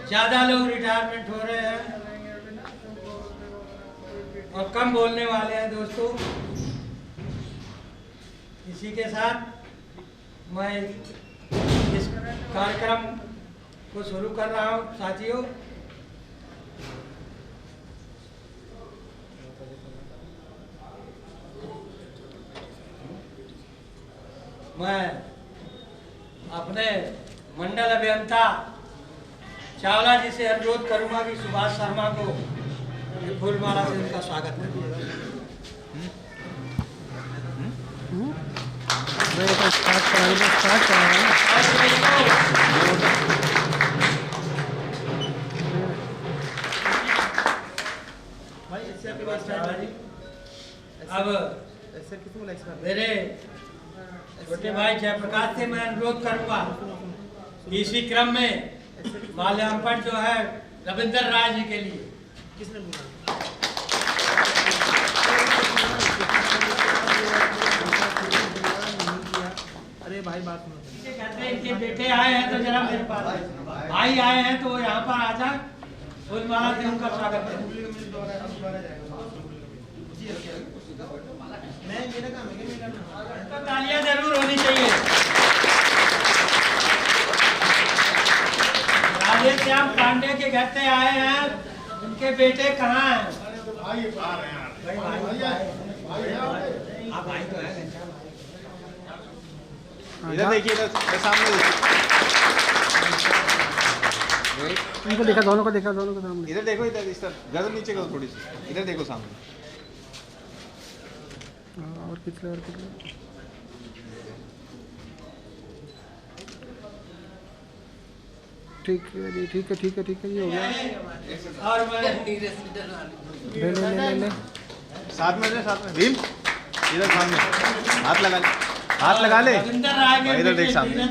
ज़्यादा लोग रिटायरमेंट हो रहे हैं और कम बोलने वाले हैं दोस्तों। इसी के साथ मैं इस कार्यक्रम को शुरू कर रहा हूँ साथियों। मैं अपने मंडल अभियंता चावला जी से अनुरोध करूंगा कि सुभाष शर्मा को फूलमाला से उनका स्वागत करें। अब मेरे छोटे भाई जयप्रकाश से मैं अनुरोध करूंगा कि इसी क्रम में माल्यार्पण जो है रविंद्र राय जी के लिए। किसने बोला? अरे भाई बात सुनो। कहते हैं इनके बेटे आए हैं तो जरा मेरे पास भाई आए हैं तो यहाँ पर आ जा फूलमाला से उनका स्वागत करें। तो तालियां जरूर होनी चाहिए। राजेश श्याम पांडे के घर से आए हैं, उनके बेटे कहाँ हैं? भाई तो है। इधर देखिए, इधर सामने इनको देखा, दोनों को देखा, दोनों को सामने। इधर देखो, इधर इस तरफ गर्दन नीचे करो थोड़ी सी, इधर देखो सामने। और कितने और कितने ठीक है जी, ठीक है, ठीक है, ठीक है, ये हो गया। और मैं ले ले ले ले साथ में भीम, इधर सामने हाथ लगा ले, हाथ लगा ले। रविंद्र राय के इधर देख सामने।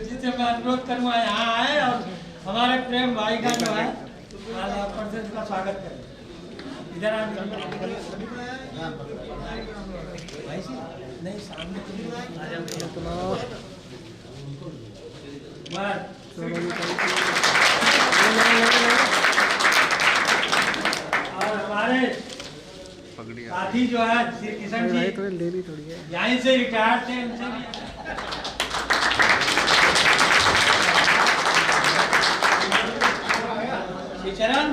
जिससे मैं अनुरोध करूँगा यहाँ आए और हमारे प्रेम भाई का जो है माल्यार्पण से उसका स्वागत करें। इधर नहीं सामने और हमारे साथी जो है श्री किशन जी लेनी थोड़ी है, यहीं से रिटायर्ड थे, उनसे भी चरण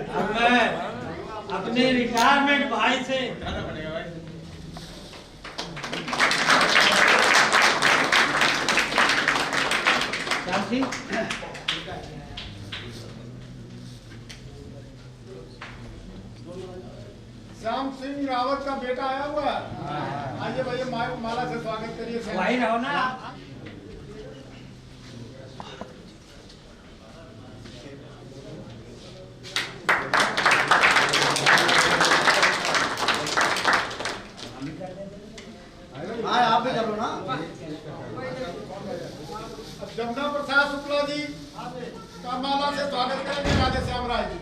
अब मैं अपने रिटायरमेंट भाई से श्याम सिंह रावत का बेटा आया हुआ है। आइए भैया माला से स्वागत करिए। वही रहो ना। आप भी करो ना। जमुना प्रसाद शुक्ला जी का माला से स्वागत करेंगे राधे श्याम राय जी।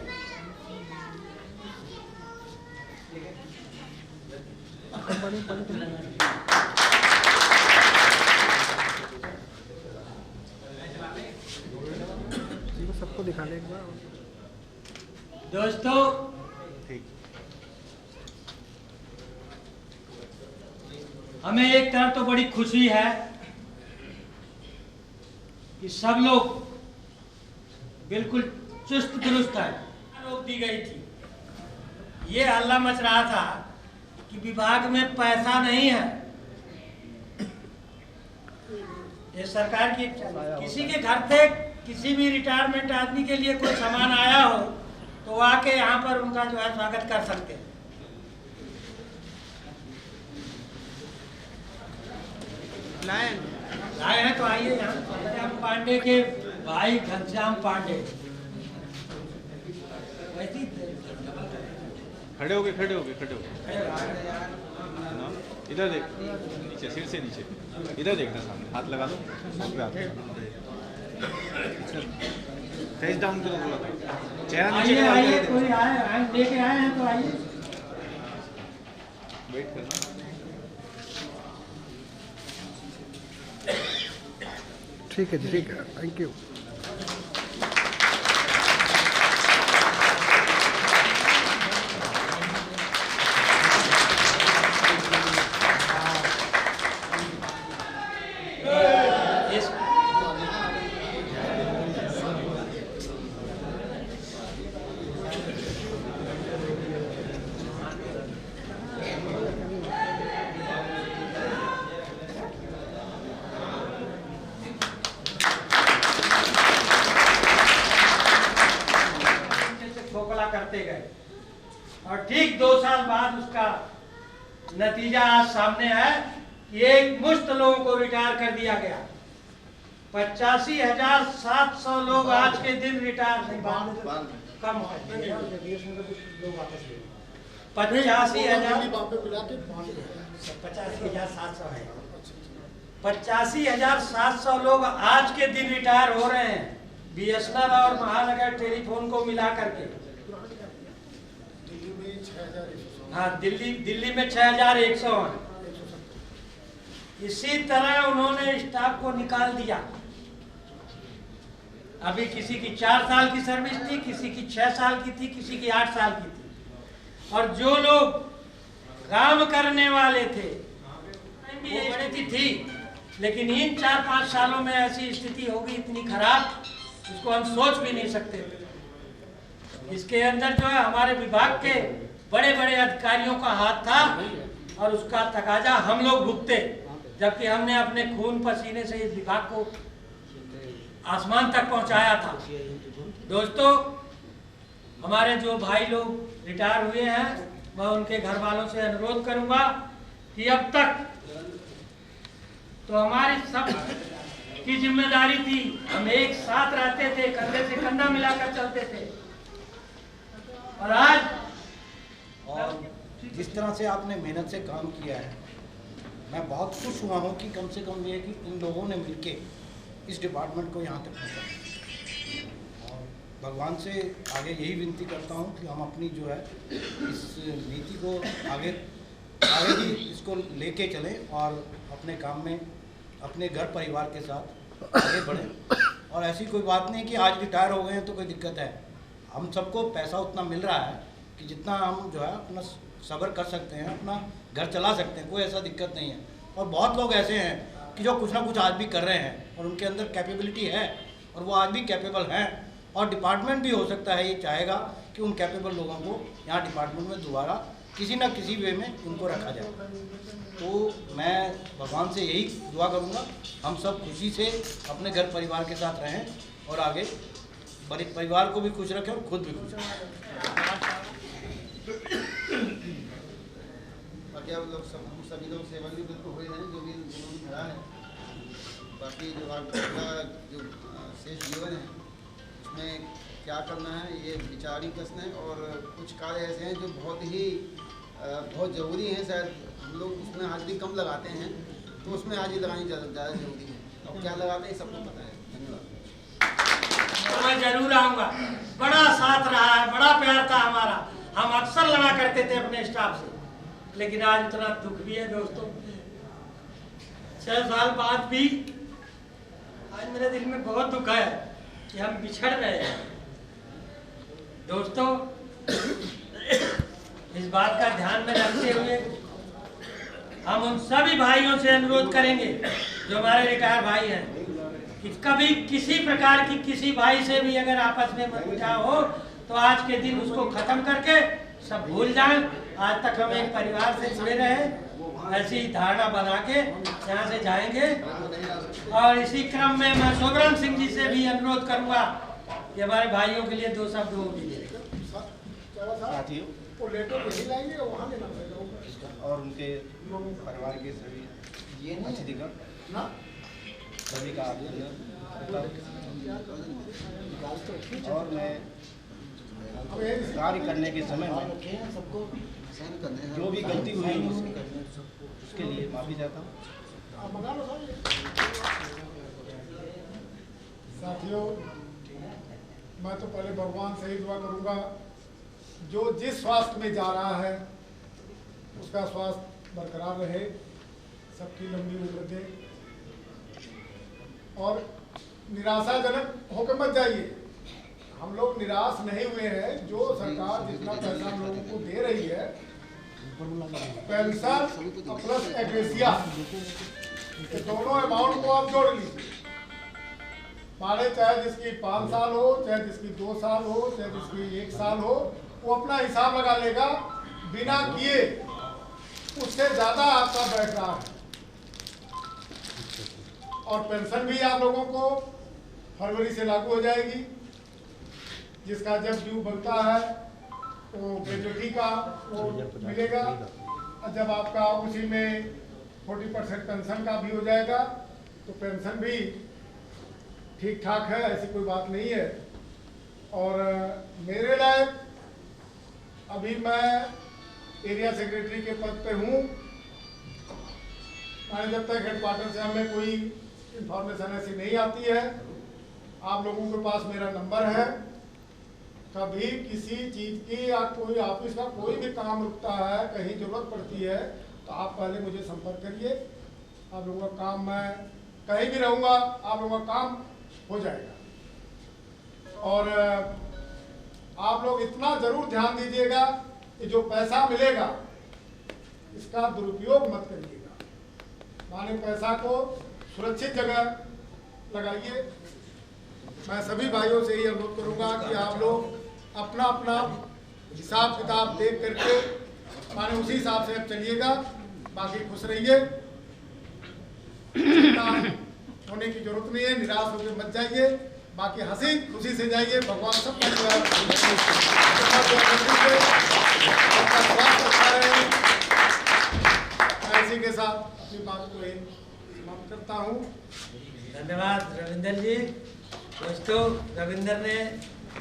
सबको दिखा ले एक बार। दोस्तों हमें एक तरफ तो बड़ी खुशी है कि सब लोग बिल्कुल चुस्त दुरुस्त है। रोक दी गई थी, ये हल्ला मच रहा था कि विभाग में पैसा नहीं है। ये सरकार की किसी के घर से किसी भी रिटायरमेंट आदमी के लिए कोई सामान आया हो तो आके यहाँ पर उनका जो है स्वागत कर सकते हैं। लाए हैं तो आइए यहाँ। घनश्याम पांडे के भाई घनश्याम पांडे खड़े हो गए। इधर देख, नीचे सिर से नीचे, इधर देखना सामने, हाथ लगा दो। फेस डाउन करो बोला था। चेहरा नीचे आइए करो, आइए, आगे कोई आए लेके आए हैं तो आइए। वेट करना। ठीक है जी, ठीक है, थैंक यू। इस- खोखला करते गए और ठीक 2 साल बाद उसका नतीजा आज सामने है कि एक मुश्त लोगों को रिटायर कर दिया गया। 85,700 लोग आज के दिन रिटायर नहीं, कम है 85,000 बापे मिला के 85,700 है। 85,700 लोग आज के दिन रिटायर हो रहे हैं, बीएसएनएल और महानगर टेलीफोन को मिला करके। दिल्ली में 6,100। हाँ, दिल्ली में 6,100 है। इसी तरह उन्होंने स्टाफ को निकाल दिया। अभी किसी की 4 साल की सर्विस थी, किसी की 6 साल की थी, किसी की 8 साल की थी। और जो लोग काम करने वाले थे वो बड़ी थी, लेकिन इन 4-5 सालों में ऐसी स्थिति होगी इतनी खराब, इसको हम सोच भी नहीं सकते थे। इसके अंदर जो है हमारे विभाग के बड़े बड़े अधिकारियों का हाथ था और उसका तकाजा हम लोग भुगते, जबकि हमने अपने खून पसीने से इस विभाग को आसमान तक पहुंचाया था। दोस्तों, हमारे जो भाई लोग रिटायर हुए हैं, मैं उनके घर वालों से अनुरोध करूंगा कि अब तक तो हमारी सब की जिम्मेदारी थी, हम एक साथ रहते थे, कंधे से कंधा मिलाकर चलते थे। और आज और जिस तरह से आपने मेहनत से काम किया है, मैं बहुत खुश हुआ हूँ कि कम से कम ये कि इन लोगों ने मिलके इस डिपार्टमेंट को यहाँ तक पहुँचा। और भगवान से आगे यही विनती करता हूँ कि हम अपनी जो है इस नीति को आगे भी इसको लेके चलें और अपने काम में अपने घर परिवार के साथ आगे बढ़ें। और ऐसी कोई बात नहीं कि आज रिटायर हो गए हैं तो कोई दिक्कत है। हम सबको पैसा उतना मिल रहा है कि जितना हम जो है अपना सब्र कर सकते हैं, अपना घर चला सकते हैं, कोई ऐसा दिक्कत नहीं है। और बहुत लोग ऐसे हैं कि जो कुछ ना कुछ आज भी कर रहे हैं और उनके अंदर कैपेबिलिटी है और वो आज भी कैपेबल हैं। और डिपार्टमेंट भी हो सकता है ये चाहेगा कि उन कैपेबल लोगों को यहाँ डिपार्टमेंट में दोबारा किसी न किसी वे में उनको रखा जाए। तो मैं भगवान से यही दुआ करूँगा, हम सब खुशी से अपने घर परिवार के साथ रहें और आगे बड़े परिवार को भी खुश रखें और खुद भी खुश रखें। बाकी आप लोग सभी लोग सेवा भी बिल्कुल हुए हैं, जो भी जिन्होंने खड़ा है। बाकी जो आपका जो शेष जीवन है उसमें क्या करना है ये विचारी प्रश्न है। और कुछ कार्य ऐसे हैं जो बहुत ज़रूरी हैं, शायद हम लोग उसमें हाजिरी कम लगाते हैं, तो उसमें हाजिरी लगानी ज़्यादा ज़रूरी है। और क्या लगाते हैं सबको पता है। धन्यवाद। मैं जरूर आऊंगा। बड़ा साथ रहा है, बड़ा प्यार था हमारा, हम अक्सर लड़ा करते थे अपने स्टाफ से। लेकिन आज इतना दुख भी है दोस्तों, 6 साल बाद भी आज मेरे दिल में बहुत दुख है कि हम बिछड़ रहे हैं। दोस्तों, इस बात का ध्यान में रखते हुए हम उन सभी भाइयों से अनुरोध करेंगे जो हमारे रिटायर भाई हैं कि कभी किसी प्रकार की किसी भाई से भी अगर आपस में मनमुटाव हो तो आज के दिन उसको खत्म करके सब भूल जाएं। आज तक हम एक परिवार से जुड़े रहे, ऐसी धारणा बना के यहाँ से जाएंगे। और इसी क्रम में मैं शोभराम सिंह जी से भी अनुरोध करूंगा कि हमारे भाइयों के लिए 2 शब्द वो भी दे। साथियों वो लेटर नहीं लाएंगे, वहाँ लेना पड़ेगा। और उनके परिवार के सभी अतिथिगण ना सभी का और मैं कार्य करने के समय में जो भी गलती हुई उसके लिए माफ़ी चाहता हूँ। आप मंगा लो साथियों, मैं तो पहले भगवान से ही दुआ करूंगा, जो जिस स्वास्थ्य में जा रहा है उसका स्वास्थ्य बरकरार रहे, सबकी लंबी उम्र दे, और निराशाजनक होकर मत जाइए। हम लोग निराश नहीं हुए हैं। जो सरकार जितना पैसा हम लोगों को दे रही है, पेंशन प्लस एग्रेसिया, ये दोनों अमाउंट को आप जोड़ लीजिए। माने चाहे जिसकी 5 साल हो, चाहे जिसकी 2 साल हो, चाहे जिसकी 1 साल हो, वो अपना हिसाब लगा लेगा। बिना किए उससे ज्यादा आपका बैठ रहा है। और पेंशन भी आप लोगों को फरवरी से लागू हो जाएगी, जिसका जब ड्यू बनता है वो ग्रेजुएटी का वो मिलेगा। जब आपका उसी में 40% पेंशन का भी हो जाएगा, तो पेंशन भी ठीक ठाक है, ऐसी कोई बात नहीं है। और मेरे लायक अभी मैं एरिया सेक्रेटरी के पद पे हूँ। जब तक हेडक्वार्टर से हमें कोई इंफॉर्मेशन ऐसी नहीं आती है, आप लोगों के पास मेरा नंबर है। कभी किसी चीज़ की या कोई ऑफिस का कोई भी काम रुकता है, कहीं जरूरत पड़ती है, तो आप पहले मुझे संपर्क करिए। आप लोगों का काम, मैं कहीं भी रहूँगा, आप लोगों का काम हो जाएगा। और आप लोग इतना जरूर ध्यान दीजिएगा कि जो पैसा मिलेगा इसका दुरुपयोग मत करिएगा। माने पैसा को सुरक्षित जगह लगाइए। मैं सभी भाइयों से ही अनुरोध करूंगा कि आप लोग अपना अपना हिसाब किताब देख करके माने उसी हिसाब से अब चलिएगा। बाकी खुश रहिए, चिंता होने की जरूरत नहीं है, निराश होकर मत जाइए। बाकी हंसी खुशी से जाइए। भगवान सब इसी के साथ अपनी बात को समाप्त करता हूँ। धन्यवाद रविंदर जी। दोस्तों, रविंदर ने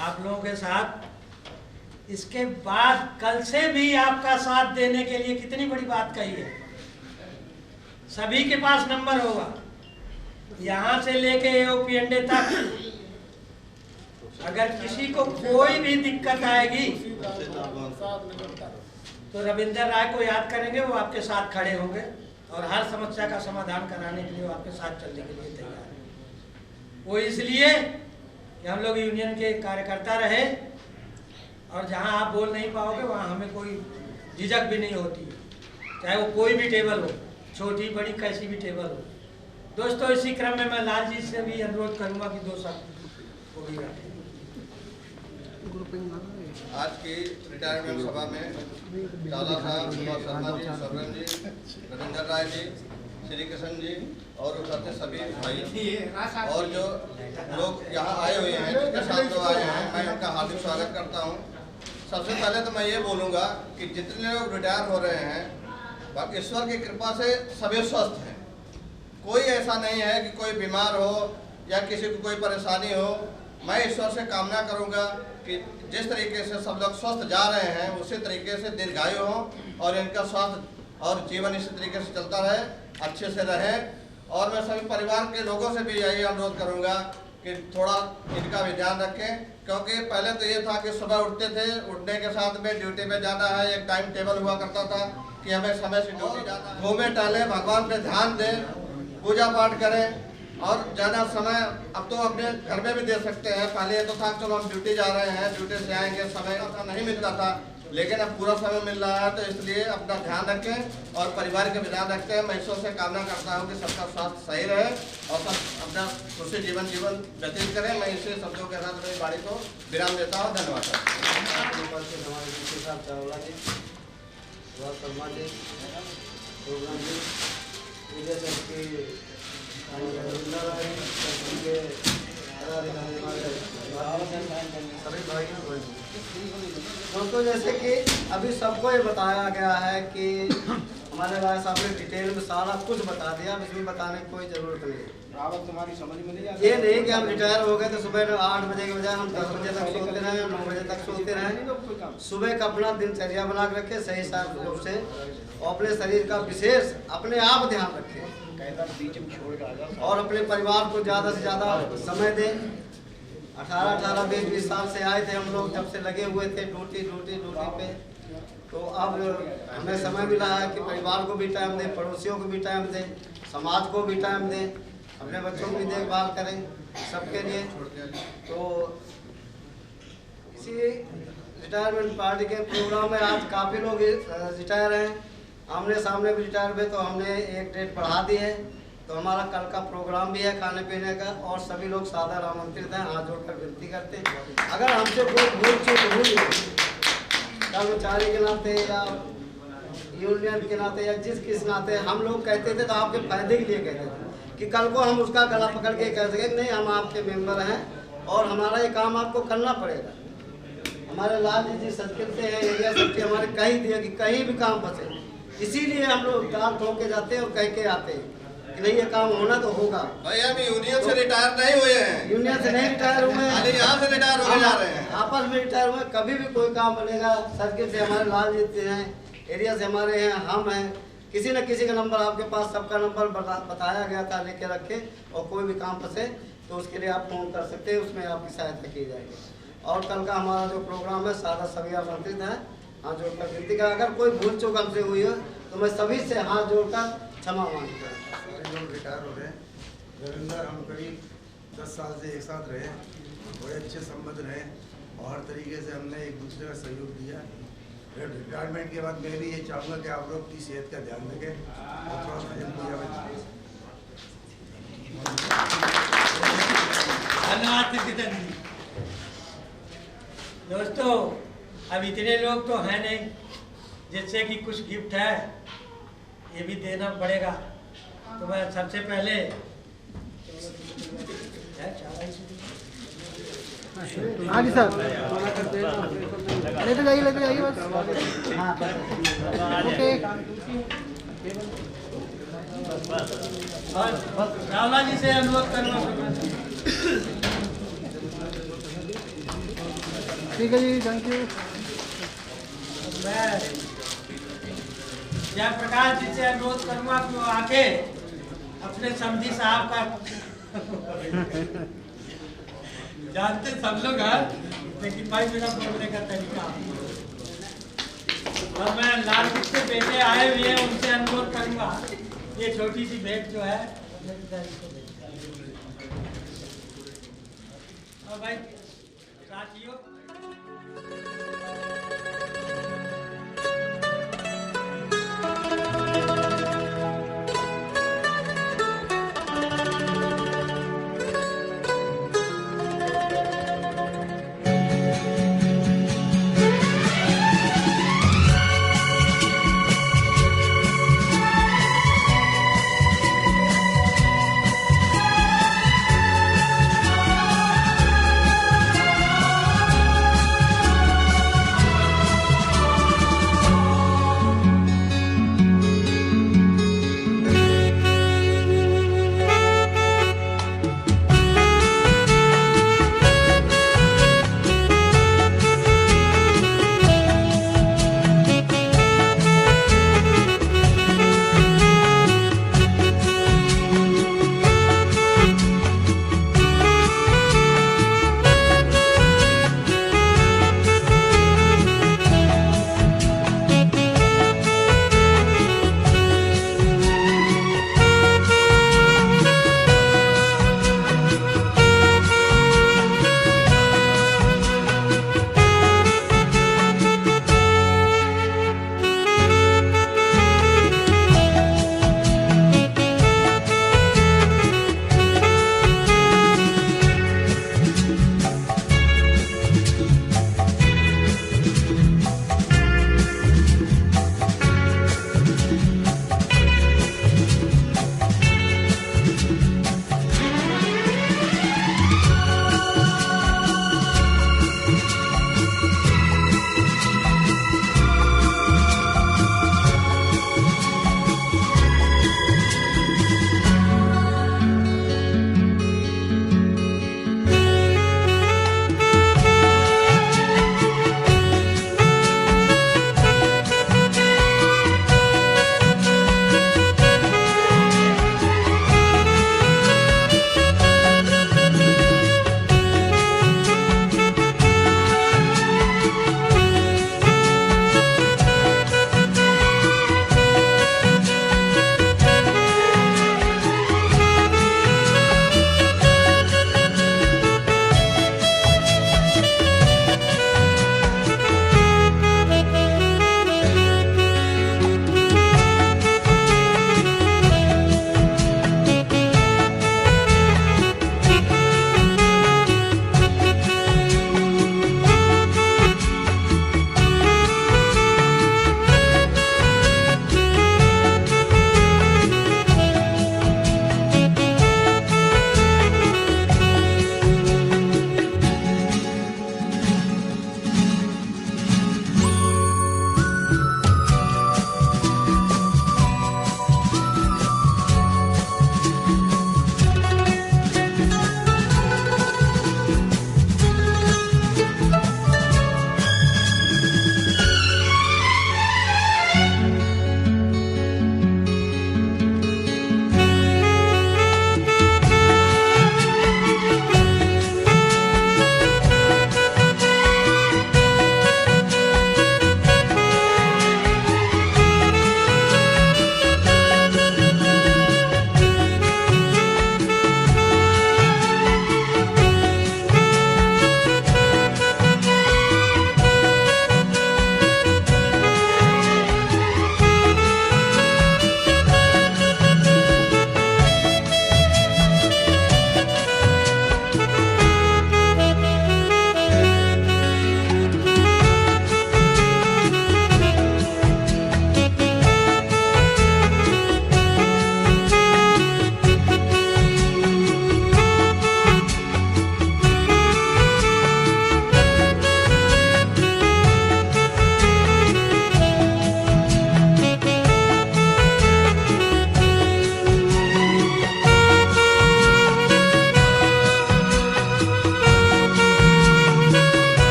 आप लोगों के साथ इसके बाद कल से भी आपका साथ देने के लिए कितनी बड़ी बात कही है। सभी के पास नंबर होगा, यहाँ से लेके एओपीएनडे तक। अगर किसी को कोई भी दिक्कत आएगी तो रविंदर राय को याद करेंगे, वो आपके साथ खड़े होंगे और हर समस्या का समाधान कराने के लिए वो आपके साथ चलने के लिए तैयार है। वो इसलिए कि हम लोग यूनियन के कार्यकर्ता रहे, और जहां आप बोल नहीं पाओगे वहां हमें कोई झिझक भी नहीं होती, चाहे वो कोई भी टेबल हो, छोटी बड़ी कैसी भी टेबल हो। दोस्तों, इसी क्रम में मैं लाल जी से भी अनुरोध करूंगा कि 2 शब्द वो भी रखें। आज की रिटायरमेंट सभा में चाला साहब, शर्मा जी, सरवन जी, रविंदर राय जी, श्री कृष्ण जी और उठते सभी भाई और जो लोग यहाँ आए हुए हैं, जिनके साथ जो आए हैं, मैं उनका हार्दिक स्वागत करता हूँ। सबसे पहले तो मैं ये बोलूँगा कि जितने लोग रिटायर हो रहे हैं, बाकी ईश्वर की कृपा से सभी स्वस्थ हैं। कोई ऐसा नहीं है कि कोई बीमार हो या किसी को कोई परेशानी हो। मैं ईश्वर से कामना करूंगा कि जिस तरीके से सब लोग स्वस्थ जा रहे हैं, उसी तरीके से दीर्घायु हो और इनका स्वास्थ्य और जीवन इसी तरीके से चलता रहे, अच्छे से रहे। और मैं सभी परिवार के लोगों से भी यही अनुरोध करूंगा कि थोड़ा इनका भी ध्यान रखें, क्योंकि पहले तो ये था कि सुबह उठते थे, उठने के साथ में ड्यूटी में जाना है, एक टाइम टेबल हुआ करता था कि हमें समय से ड्यूटी जाना है। घूमे टहले, भगवान पे ध्यान दें, पूजा पाठ करें। और ज़्यादा समय अब तो अपने घर में भी दे सकते हैं। पहले ये तो था चलो हम ड्यूटी जा रहे हैं, ड्यूटी से आएंगे, समय ऐसा नहीं मिलता था, लेकिन अब पूरा समय मिल रहा है। तो इसलिए अपना ध्यान रखें और परिवार का भी ध्यान रखते हैं। मैं ईश्वर से कामना करता हूँ कि सबका स्वास्थ्य सही रहे और सब अपना खुशी जीवन व्यतीत करें। मैं इसी शब्दों के साथ मेरी बाड़ी को विराम देता हूँ। धन्यवाद। दोस्तों, जैसे कि अभी सबको ये बताया गया है कि हमारे भाई साहब ने डिटेल में सारा कुछ बता दिया, इसमें बताने की कोई जरूरत नहीं। रावत तुम्हारी समझ में नहीं आती। ये नहीं कि हम रिटायर हो गए तो सुबह 8 बजे के बजाय हम 10 बजे तक सोते रहे, 9 बजे तक सोते रहे। सुबह का अपना दिनचर्या बना के रखे, सही साफ रूप से, और अपने शरीर का विशेष अपने आप ध्यान रखें बीच में छोड़ के आ जाओ और अपने परिवार को ज़्यादा से ज़्यादा समय दें। 18 20 साल से आए थे हम लोग, जब से लगे हुए थे ड्यूटी पे। तो अब हमें समय मिला है कि परिवार को भी टाइम दें, पड़ोसियों को भी टाइम दें, समाज को भी टाइम दें, अपने बच्चों की देखभाल करें, सबके लिए। तो इसी रिटायरमेंट पार्टी के प्रोग्राम में आज काफ़ी लोग रिटायर हैं, आमने सामने भी रिटायर हुए, तो हमने एक डेट बढ़ा दी है। तो हमारा कल का प्रोग्राम भी है खाने पीने का, और सभी लोग सादर आमंत्रित हैं। हाथ जोड़कर विनती करते हैं, अगर हमसे कोई भूल चूक हुई कर्मचारी के नाते या यूनियन के नाते या किस नाते हम लोग कहते थे, तो आपके फायदे के लिए कहते थे कि कल को हम उसका गला पकड़ के कह सकें नहीं हम आपके मेंबर हैं और हमारा ये काम आपको करना पड़ेगा। हमारे लाल जी संस्कृत से है, एरिया सेक्रेटरी हमारे कही दिए कि कहीं भी काम फंसे, इसीलिए हम लोग दाल ठोक के जाते हैं और कह के आते हैं कि नहीं ये काम होना तो होगा। भाई हम यूनियन से रिटायर नहीं हुए हैं, यूनियन से नहीं रिटायर हुए हैं, यहाँ से रिटायर हो जा रहे हैं, आपस में रिटायर हुए। कभी भी कोई काम बनेगा, सर्किल से हमारे लाल जी हैं, एरिया से हमारे हैं, हम हैं, किसी न किसी का नंबर आपके पास, सबका नंबर बताया गया था, लेके रखे। और कोई भी काम फंसे तो उसके लिए आप फोन कर सकते हैं, उसमें आपकी सहायता की जाएगी। और कल का हमारा जो प्रोग्राम है सादा सभी आमंत्रित हैं। हाथ जोड़कर विनती का, अगर कोई भूल चूक हमसे हुई हो तो मैं सभी से हाथ जोड़कर क्षमा मांगता हूँ। लोग रिटायर हो गए, रविंदर हम करीब 10 साल से एक साथ रहे, बड़े अच्छे संबंध रहे और हर तरीके से हमने एक दूसरे का सहयोग दिया। रिटायरमेंट के बाद मैं भी ये चाहूँगा कि आप लोग की सेहत का ध्यान रखें और थोड़ा सा धन्यवाद। दोस्तों अब इतने लोग तो हैं नहीं, जिससे कि कुछ गिफ्ट है ये भी देना पड़ेगा। तो मैं सबसे पहले हाँ जी सर, लेते जाइए बस। ओके रावला जी से अनुरोध करना। ठीक है जी, थैंक यू। मैं जयप्रकाश जी से अनुरोध करूँगा कि वो आके अपने समधी साहब का जानते सब लोग हैं, लेकिन भाई मेरा बोलने का तरीका। और मैं लाल जी के बेटे आए हुए हैं, उनसे अनुरोध करूँगा ये छोटी सी भेंट जो है और भाई साथियों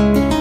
है।